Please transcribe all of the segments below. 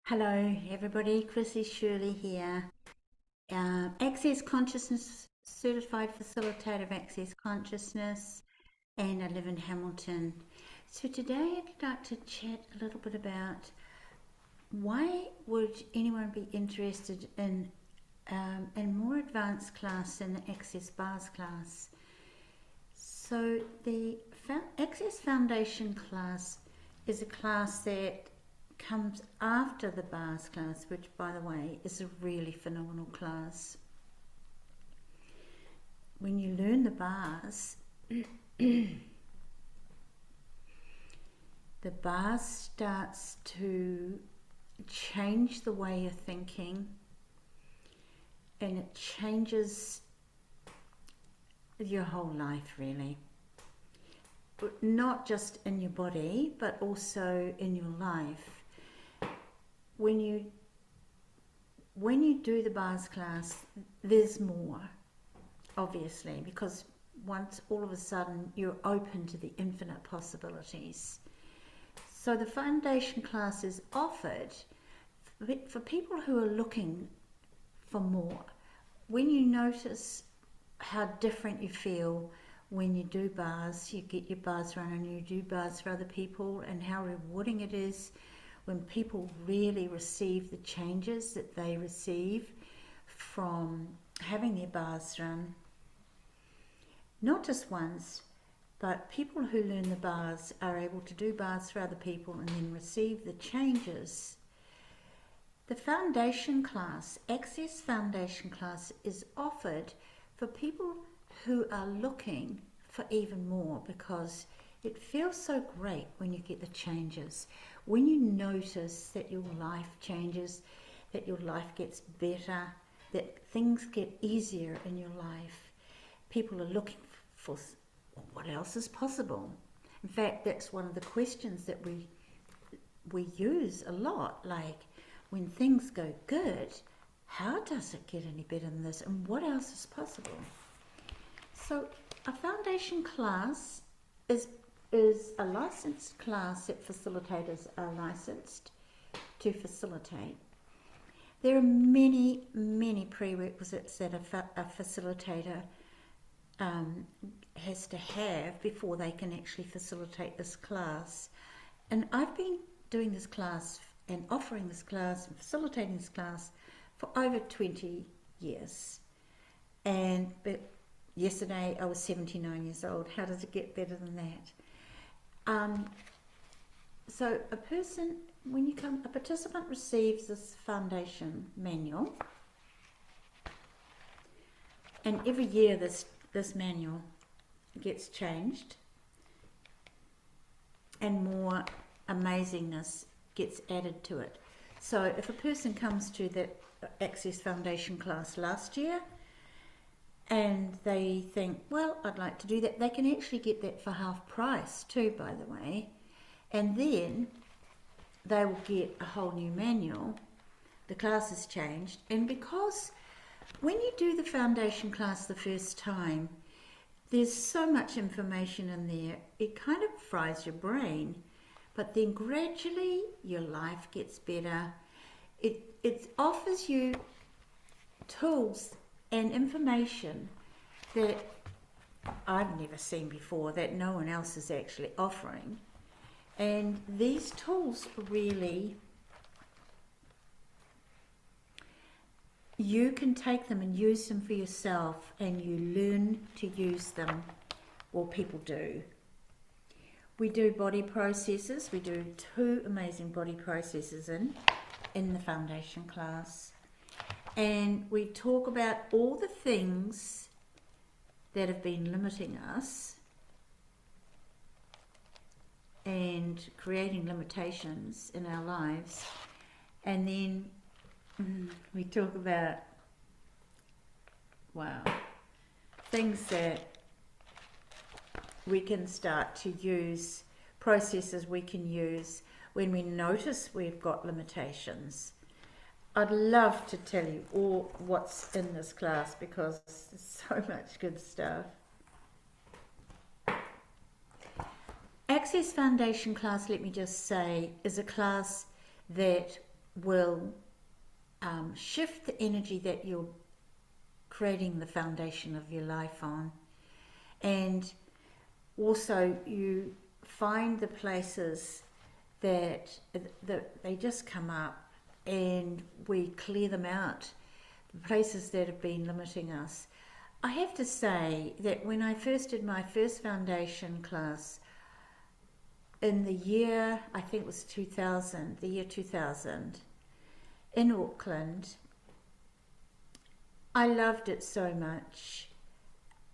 Hello everybody, Chrissie, Shirley here. Access Consciousness, Certified Facilitator of Access Consciousness, and I live in Hamilton. So today I'd like to chat a little bit about why would anyone be interested in a more advanced class than the Access Bars class. So the Access Foundation class is a class that comes after the bars class, which by the way is a really phenomenal class. When you learn the bars, the bars starts to change the way you're thinking, and it changes your whole life really. Not just in your body, but also in your life. When you do the bars class, there's more, obviously, because once all of a sudden you're open to the infinite possibilities. So the foundation class is offered for people who are looking for more. When you notice how different you feel when you do bars, you get your bars run and you do bars for other people, and how rewarding it is when people really receive the changes that they receive from having their bars run. Not just once, but people who learn the bars are able to do bars for other people and then receive the changes. The foundation class, Access Foundation class, is offered for people who are looking for even more, because it feels so great when you get the changes, when you notice that your life changes, that your life gets better, that things get easier in your life. People are looking for what else is possible. In fact, that's one of the questions that we use a lot, like, when things go good, how does it get any better than this, and what else is possible? So a foundation class is a licensed class that facilitators are licensed to facilitate. There are many, many prerequisites that a facilitator has to have before they can actually facilitate this class. And I've been doing this class and offering this class and facilitating this class for over 20 years. But yesterday I was 79 years old. How does it get better than that? So a participant receives this foundation manual, and every year this manual gets changed and more amazingness gets added to it. So if a person comes to the Access Foundation class last year and they think, well, I'd like to do that, they can actually get that for half price too, by the way. And then they will get a whole new manual. The class has changed. And because when you do the foundation class the first time, there's so much information in there, it kind of fries your brain. But then gradually your life gets better. It offers you tools and information that I've never seen before, that no one else is actually offering. And these tools really, you can take them and use them for yourself, and you learn to use them, or people do. We do body processes. We do 2 amazing body processes in the foundation class. And we talk about all the things that have been limiting us and creating limitations in our lives. And then we talk about, things that we can start to use, processes we can use when we notice we've got limitations. I'd love to tell you all what's in this class, because there's so much good stuff. Access Foundation class, let me just say, is a class that will shift the energy that you're creating the foundation of your life on. And also you find the places that they just come up, and we clear them out, the places that have been limiting us. I have to say that when I first did my first foundation class in the year, I think it was 2000, the year 2000, in Auckland, I loved it so much,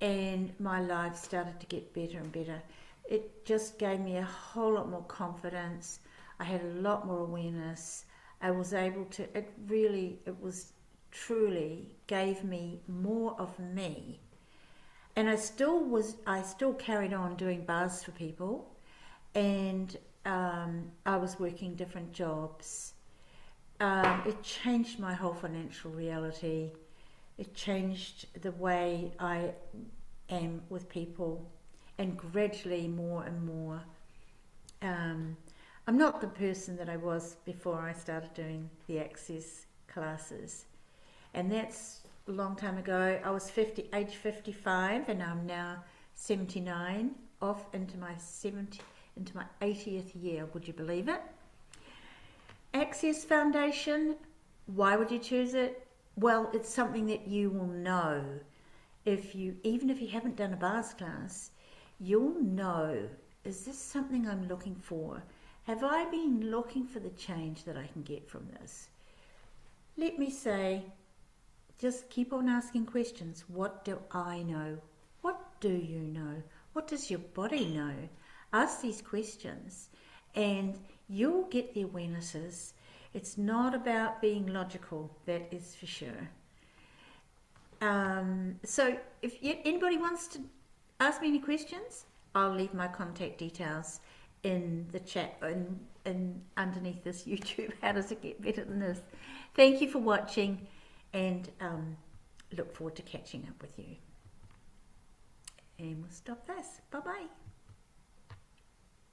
and my life started to get better and better. It just gave me a whole lot more confidence. I had a lot more awareness. I was able to, it was truly gave me more of me. And I still carried on doing bars for people, and I was working different jobs. It changed my whole financial reality. It changed the way I am with people, and gradually more and more. I'm not the person that I was before I started doing the Access classes, and that's a long time ago. I was age 55, and I'm now 79, off into my 80th year. Would you believe it? Access Foundation, why would you choose it? Well, it's something that you will know. Even if you haven't done a bars class, you'll know, is this something I'm looking for? Have I been looking for the change that I can get from this? Let me say, just keep on asking questions. What do I know? What do you know? What does your body know? Ask these questions and you'll get the awarenesses. It's not about being logical, that is for sure. So if anybody wants to ask me any questions, I'll leave my contact details in the chat and underneath this YouTube. How does it get better than this? Thank you for watching, and look forward to catching up with you. And we'll stop this. Bye bye.